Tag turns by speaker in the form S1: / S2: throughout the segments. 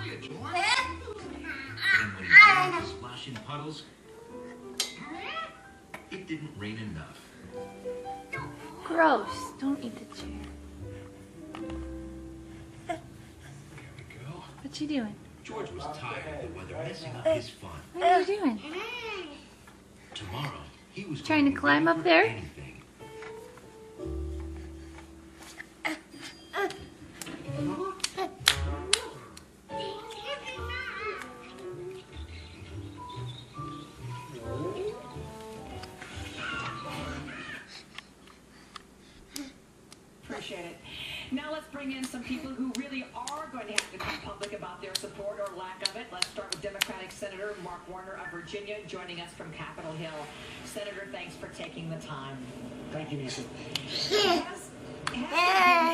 S1: you, George? And when he started to splash in puddles, it didn't rain enough.
S2: Gross. Don't eat the chair.
S1: There we go.
S2: What you doing?
S1: George was tired of the weather messing up his fun.
S2: What are you doing?
S1: Tomorrow, he was
S2: Trying to
S1: be
S2: climb
S1: ready
S2: up
S1: for
S2: there?
S1: anything.
S3: Appreciate it. Now let's bring in some people who really are going to have to come public about their support or lack of it. Let's start with Democratic Senator Mark Warner of Virginia, joining us from Capitol Hill. Senator, thanks for taking the time.
S4: Thank you, Nancy.
S3: Has there been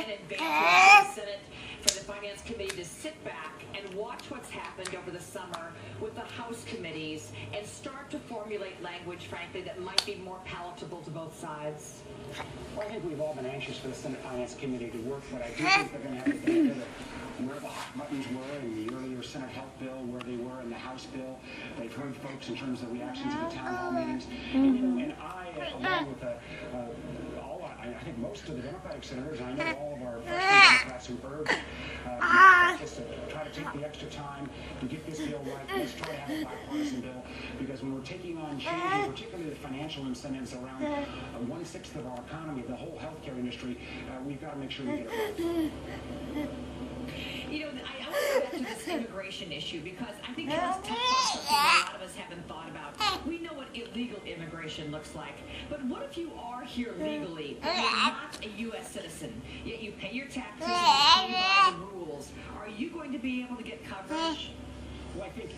S3: an advantage for the Senate, for the Finance Committee to sit back and watch what's happened over the summer with the House committees and start to formulate language, frankly, that might be more palatable to both sides?
S4: Well, I think we've all been anxious for the Senate Finance Committee to work, but I do think they're going to have to benefit of where the hot buttons were in the earlier Senate Health Bill, where they were in the House bill. They've heard folks in terms of reactions at the town hall meetings. And, you know, and I, along with I think most of the Democratic senators, and I know all of our Democrats who urged us to try to take the extra time to get this bill right. Let's try to have a bipartisan bill, because when we're taking on changing, particularly the financial incentives around 1/6 of our economy, the whole healthcare industry, we've got to make sure we get it right.
S3: You know, I want to go back to this immigration issue, because I think let's touch on something a lot of us haven't thought about. We know what illegal immigration looks like, but what if you are here legally, but you're not a U.S. citizen, yet you pay your taxes and you play by the rules? Are you going to be able to get coverage?
S4: Well, I think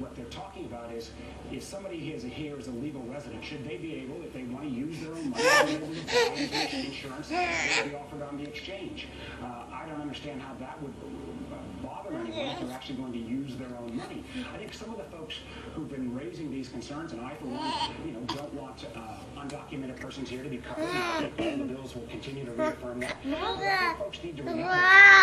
S4: what they're talking about is if somebody here is a legal resident, should they be able, if they want to use their own money, be able to buy insurance that will be offered on the exchange? I don't understand how that would bother anyone if they're actually going to use their own money. I think some of the folks who've been raising these concerns, and I, for one, don't want undocumented persons here to be covered. I think all the bills will continue to reaffirm that. I think folks need to remember,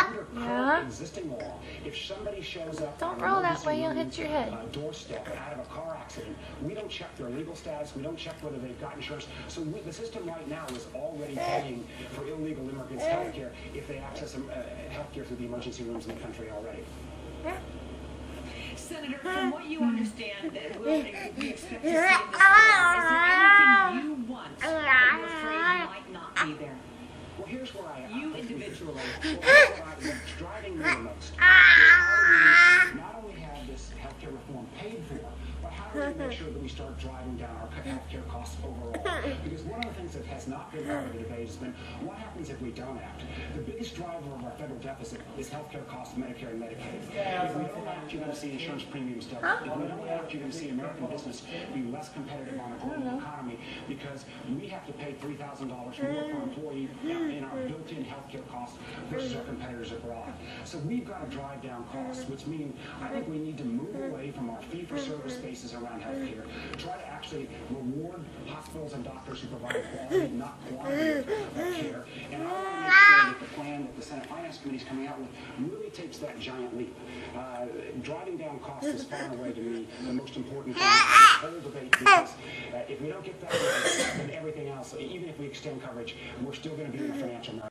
S4: under current existing law, if somebody shows up,
S2: don't roll that way, you'll hit your head.
S4: Doorstep out of a car accident, we don't check their legal status, we don't check whether they've got insurance. So the system right now is already paying for illegal immigrants health care if they access health care through the emergency rooms in the country already.
S3: Senator, from what you understand that we expect to see in this bill, is there anything you want that you're afraid might not be there?
S4: Well, here's where
S3: you individually.
S4: What's driving me the most is how we not only have this healthcare reform paid for, but how do we make sure that we start driving down our healthcare costs overall? Because one of the things that has not been part of the debate has been what happens if we don't act. The biggest driver of our federal deficit is healthcare costs, Medicare and Medicaid. If we don't act, you're going to see insurance premiums double. If we don't act, you're going to see American business be less competitive on a global economy, because we have to pay $3,000 more per employee in our built-in healthcare costs versus our competitors abroad. So we've got to drive down costs, which means I think we need to move away from our fee-for-service basis around healthcare. Try to actually reward hospitals and doctors who provide quality, not quantity of care. And I want to make sure that the plan that the Senate Finance Committee is coming out with really takes that giant leap. Driving down costs is far and away, to me, the most important thing in this whole debate, because if we don't get that right, then everything else, even if we extend coverage, we're still going to be in a financial market.